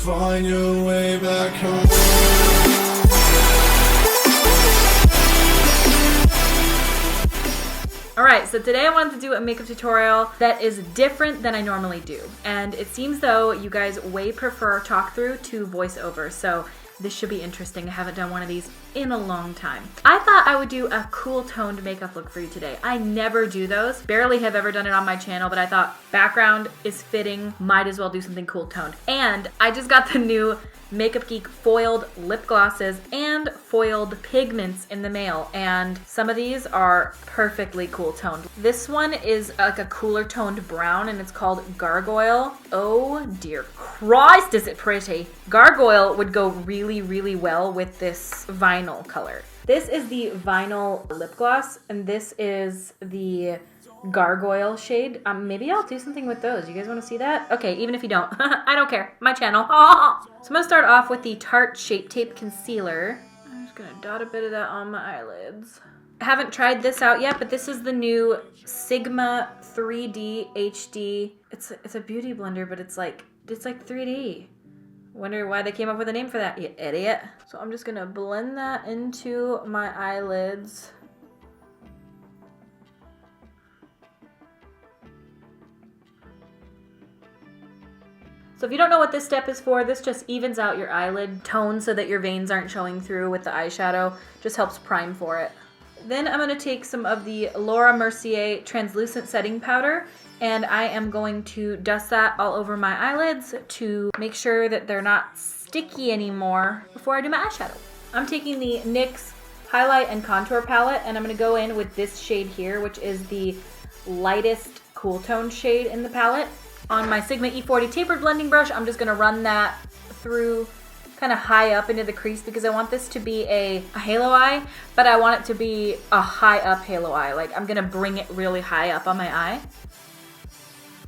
find your way back home. Alright, so today I wanted to do a makeup tutorial that is different than I normally do. And it seems though you guys way prefer talk through to voiceover, so this should be interesting. I haven't done one of these in a long time. I thought I would do a cool toned makeup look for you today. I never do those. Barely have ever done it on my channel, but I thought background is fitting. Might as well do something cool toned. And I just got the new Makeup Geek Foiled lip glosses and foiled pigments in the mail, and some of these are perfectly cool toned. This one is like a cooler toned brown and it's called Gargoyle. Oh dear Christ, is it pretty. Gargoyle would go really, really well with this vinyl color. This is the vinyl lip gloss and this is the Gargoyle shade. Maybe I'll do something with those. You guys want to see that? Okay, even if you don't. I don't care. My channel. So I'm going to start off with the Tarte Shape Tape Concealer. I'm just going to dot a bit of that on my eyelids. I haven't tried this out yet, but this is the new Sigma 3D HD. It's a beauty blender, but it's like 3D. Wonder why they came up with a name for that, you idiot. So I'm just going to blend that into my eyelids. So if you don't know what this step is for, this just evens out your eyelid tone so that your veins aren't showing through with the eyeshadow. Just helps prime for it. Then I'm going to take some of the Laura Mercier translucent setting powder and I am going to dust that all over my eyelids to make sure that they're not sticky anymore before I do my eyeshadow. I'm taking the NYX highlight and contour palette and I'm going to go in with this shade here, which is the lightest cool tone shade in the palette. On my Sigma E40 tapered blending brush, I'm just going to run that through kind of high up into the crease because I want this to be a halo eye, but I want it to be a high up halo eye. Like I'm going to bring it really high up on my eye.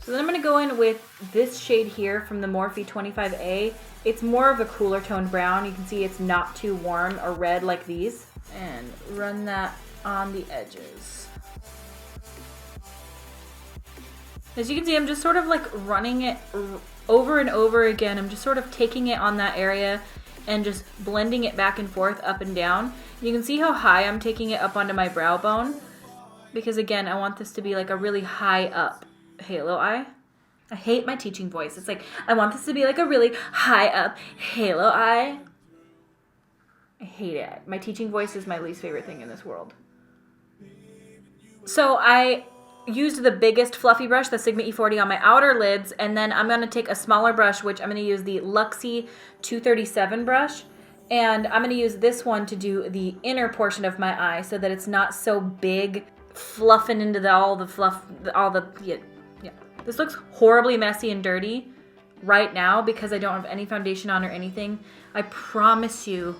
So then I'm going to go in with this shade here from the Morphe 25A. It's more of a cooler toned brown. You can see it's not too warm or red like these. And run that on the edges. As you can see, I'm just sort of like running it over and over again. I'm just sort of taking it on that area and just blending it back and forth, up and down. You can see how high I'm taking it up onto my brow bone because again, I want this to be like a really high up halo eye. I hate my teaching voice. It's like, I want this to be like a really high up halo eye. I hate it. My teaching voice is my least favorite thing in this world. So I used the biggest fluffy brush, the Sigma E40, on my outer lids, and then I'm going to take a smaller brush, which I'm going to use the Luxie 237 brush, and I'm going to use this one to do the inner portion of my eye so that it's not so big, fluffing into all the fluff, yeah. This looks horribly messy and dirty right now because I don't have any foundation on or anything. I promise you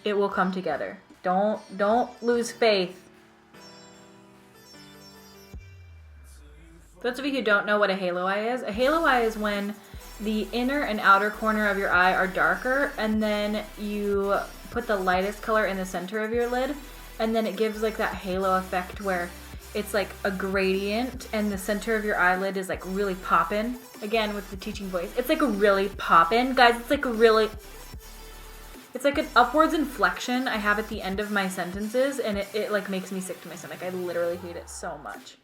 it will come together. Don't lose faith. For those of you who don't know what a halo eye is, a halo eye is when the inner and outer corner of your eye are darker and then you put the lightest color in the center of your lid and then it gives like that halo effect where it's like a gradient and the center of your eyelid is like really poppin'. Again, with the teaching voice, it's like a really poppin'. Guys, it's like an upwards inflection I have at the end of my sentences and it like makes me sick to my stomach. I literally hate it so much.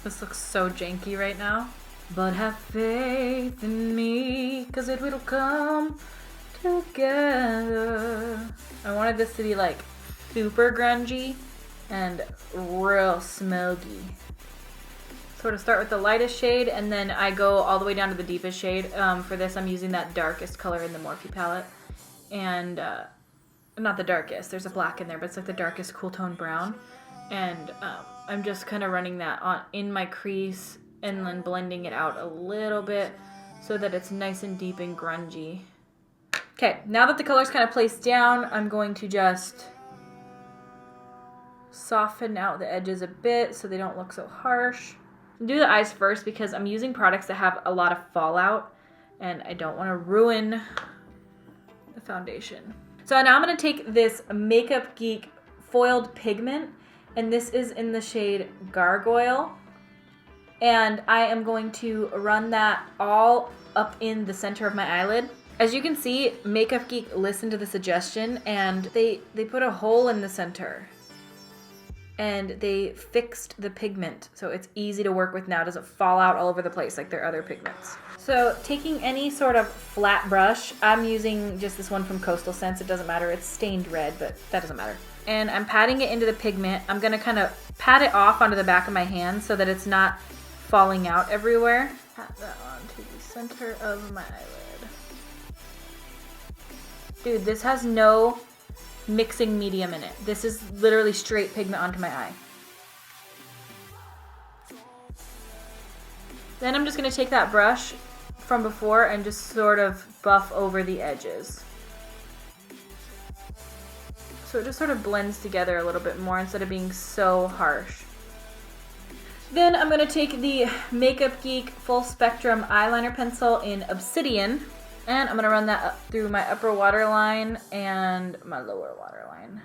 This looks so janky right now. But have faith in me, cause it will come together. I wanted this to be like super grungy and real smoky. Sort of start with the lightest shade and then I go all the way down to the deepest shade. For this I'm using that darkest color in the Morphe palette. And not the darkest, there's a black in there, but it's like the darkest cool tone brown. And I'm just kind of running that on in my crease and then blending it out a little bit so that it's nice and deep and grungy. Okay, now that the color's kind of placed down, I'm going to just soften out the edges a bit so they don't look so harsh. I'll do the eyes first because I'm using products that have a lot of fallout and I don't want to ruin the foundation. So now I'm going to take this Makeup Geek Foiled Pigment, and this is in the shade Gargoyle. And I am going to run that all up in the center of my eyelid. As you can see, Makeup Geek listened to the suggestion and they put a hole in the center. And they fixed the pigment, so it's easy to work with now. It doesn't fall out all over the place like their other pigments. So taking any sort of flat brush, I'm using just this one from Coastal Scents. It doesn't matter, it's stained red, but that doesn't matter. And I'm patting it into the pigment. I'm gonna kind of pat it off onto the back of my hand so that it's not falling out everywhere. Pat that onto the center of my eyelid. Dude, this has no mixing medium in it. This is literally straight pigment onto my eye. Then I'm just going to take that brush from before and just sort of buff over the edges. So it just sort of blends together a little bit more instead of being so harsh. Then I'm going to take the Makeup Geek Full Spectrum Eyeliner Pencil in Obsidian. And I'm going to run that up through my upper waterline and my lower waterline.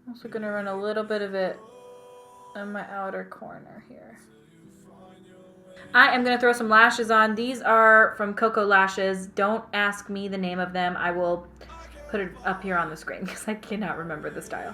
I'm also going to run a little bit of it on my outer corner here. I am going to throw some lashes on. These are from Coco Lashes. Don't ask me the name of them. I will put it up here on the screen because I cannot remember the style.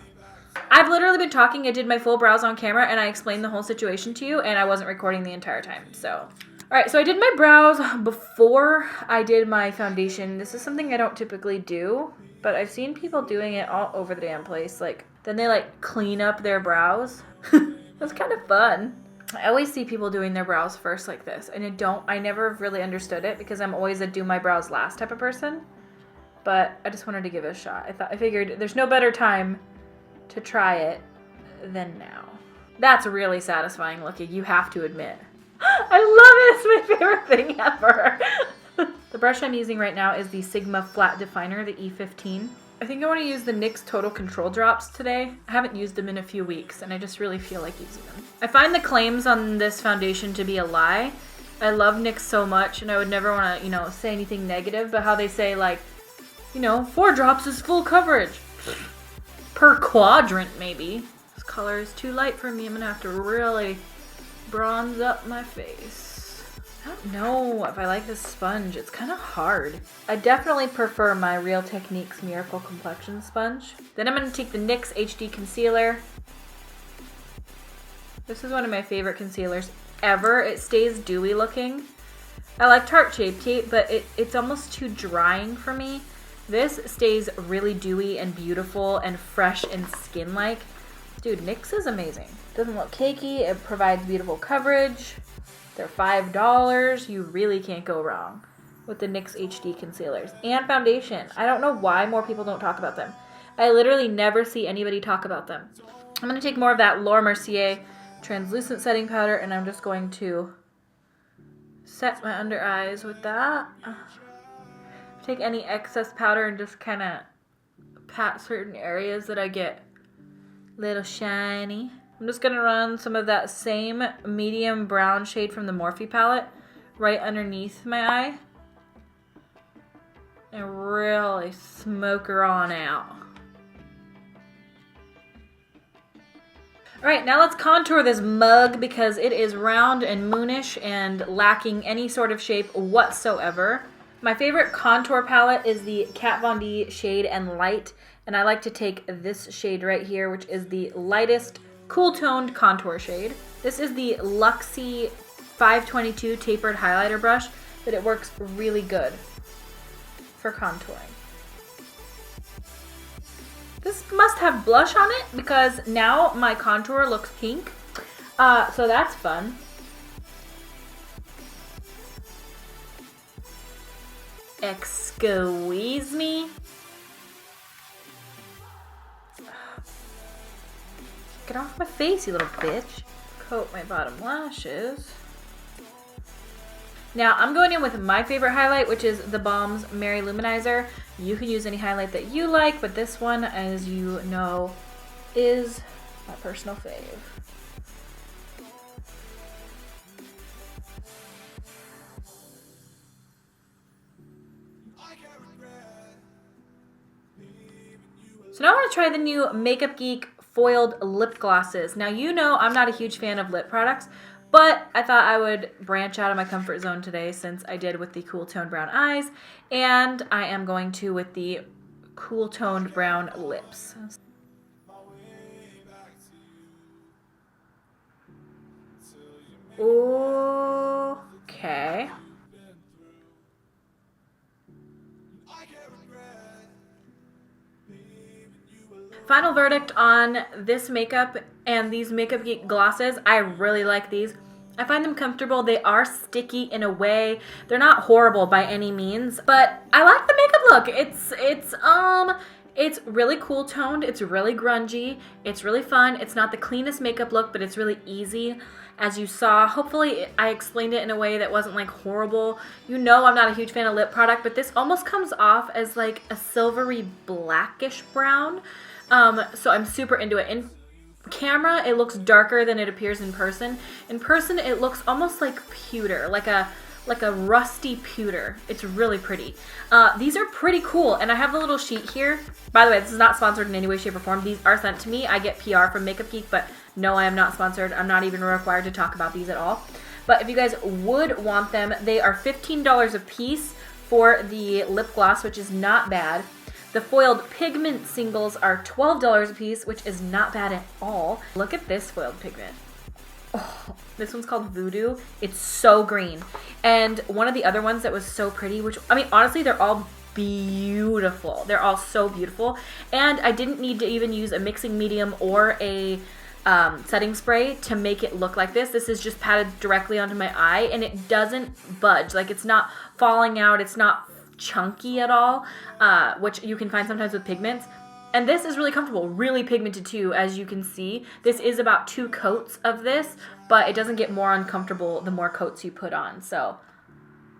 I've literally been talking. I did my full brows on camera and I explained the whole situation to you and I wasn't recording the entire time, so... Alright, so I did my brows before I did my foundation. This is something I don't typically do, but I've seen people doing it all over the damn place. Like, then they like clean up their brows. That's kind of fun. I always see people doing their brows first like this, and I never really understood it because I'm always a do my brows last type of person. But I just wanted to give it a shot. I figured there's no better time to try it than now. That's really satisfying looking, you have to admit. I love it. It's my favorite thing ever. The brush I'm using right now is the Sigma Flat Definer, the E15. I think I want to use the NYX Total Control Drops today. I haven't used them in a few weeks, and I just really feel like using them. I find the claims on this foundation to be a lie. I love NYX so much, and I would never want to, say anything negative, but how they say, like, 4 drops is full coverage. Per quadrant, maybe. This color is too light for me. I'm going to have to really bronze up my face. I don't know if I like this sponge. It's kind of hard. I definitely prefer my Real Techniques Miracle Complexion sponge. Then I'm going to take the NYX HD Concealer. This is one of my favorite concealers ever. It stays dewy looking. I like Tarte Shape Tape, but it's almost too drying for me. This stays really dewy and beautiful and fresh and skin-like. Dude, NYX is amazing. Doesn't look cakey. It provides beautiful coverage. They're $5. You really can't go wrong with the NYX HD concealers. And foundation. I don't know why more people don't talk about them. I literally never see anybody talk about them. I'm going to take more of that Laura Mercier translucent setting powder and I'm just going to set my under eyes with that. Take any excess powder and just kind of pat certain areas that I get little shiny. I'm just going to run some of that same medium brown shade from the Morphe palette right underneath my eye. And really smoke her on out. Alright, now let's contour this mug because it is round and moonish and lacking any sort of shape whatsoever. My favorite contour palette is the Kat Von D Shade and Light. And I like to take this shade right here, which is the lightest cool toned contour shade. This is the Luxie 522 tapered highlighter brush, but it works really good for contouring. This must have blush on it because now my contour looks pink. So that's fun. Excuse me. Get off my face, you little bitch. Coat my bottom lashes. Now I'm going in with my favorite highlight, which is the Balm's Mary Luminizer. You can use any highlight that you like, but this one, as you know, is my personal fave. So now I want to try the new Makeup Geek Foiled lip glosses. Now you know I'm not a huge fan of lip products, But I thought I would branch out of my comfort zone today since I did with the cool toned brown eyes, and I am going to with the cool toned brown lips. Okay. Final verdict on this makeup and these Makeup Geek glosses. I really like these. I find them comfortable. They are sticky in a way. They're not horrible by any means, but I like the makeup look. It's really cool toned. It's really grungy. It's really fun. It's not the cleanest makeup look, but it's really easy. As you saw, hopefully I explained it in a way that wasn't like horrible. You know I'm not a huge fan of lip product, but this almost comes off as like a silvery blackish brown. So I'm super into it. In camera, it looks darker than it appears in person. In person, it looks almost like pewter, like a rusty pewter. It's really pretty. These are pretty cool, and I have the little sheet here. By the way, this is not sponsored in any way, shape, or form. These are sent to me. I get PR from Makeup Geek, but no, I am not sponsored. I'm not even required to talk about these at all. But if you guys would want them, they are $15 a piece for the lip gloss, which is not bad. The foiled pigment singles are $12 a piece, which is not bad at all. Look at this foiled pigment. Oh, this one's called Voodoo. It's so green. And one of the other ones that was so pretty, which, I mean, honestly, they're all beautiful. They're all so beautiful. And I didn't need to even use a mixing medium or a setting spray to make it look like this. This is just patted directly onto my eye, and it doesn't budge. Like, it's not falling out. It's not chunky at all, which you can find sometimes with pigments. And this is really comfortable, really pigmented too, as you can see. This is about 2 coats of this, but it doesn't get more uncomfortable the more coats you put on. So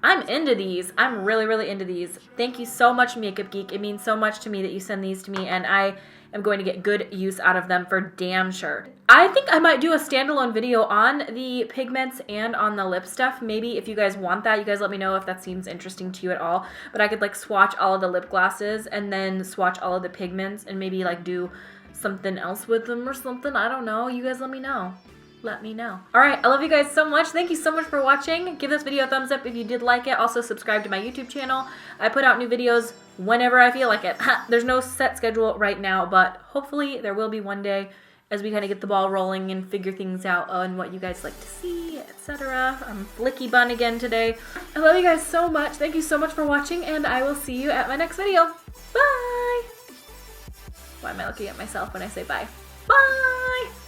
I'm into these. I'm really, really into these. Thank you so much, Makeup Geek. It means so much to me that you send these to me, and I am going to get good use out of them for damn sure. I think I might do a standalone video on the pigments and on the lip stuff. Maybe if you guys want that, you guys let me know if that seems interesting to you at all. But I could like swatch all of the lip glosses and then swatch all of the pigments and maybe like do something else with them or something. I don't know. You guys let me know. Let me know. All right, I love you guys so much. Thank you so much for watching. Give this video a thumbs up if you did like it. Also subscribe to my YouTube channel. I put out new videos whenever I feel like it. There's no set schedule right now, but hopefully there will be one day as we kind of get the ball rolling and figure things out on what you guys like to see, etc. I'm flicky bun again today. I love you guys so much. Thank you so much for watching, and I will see you at my next video. Bye! Why am I looking at myself when I say bye? Bye!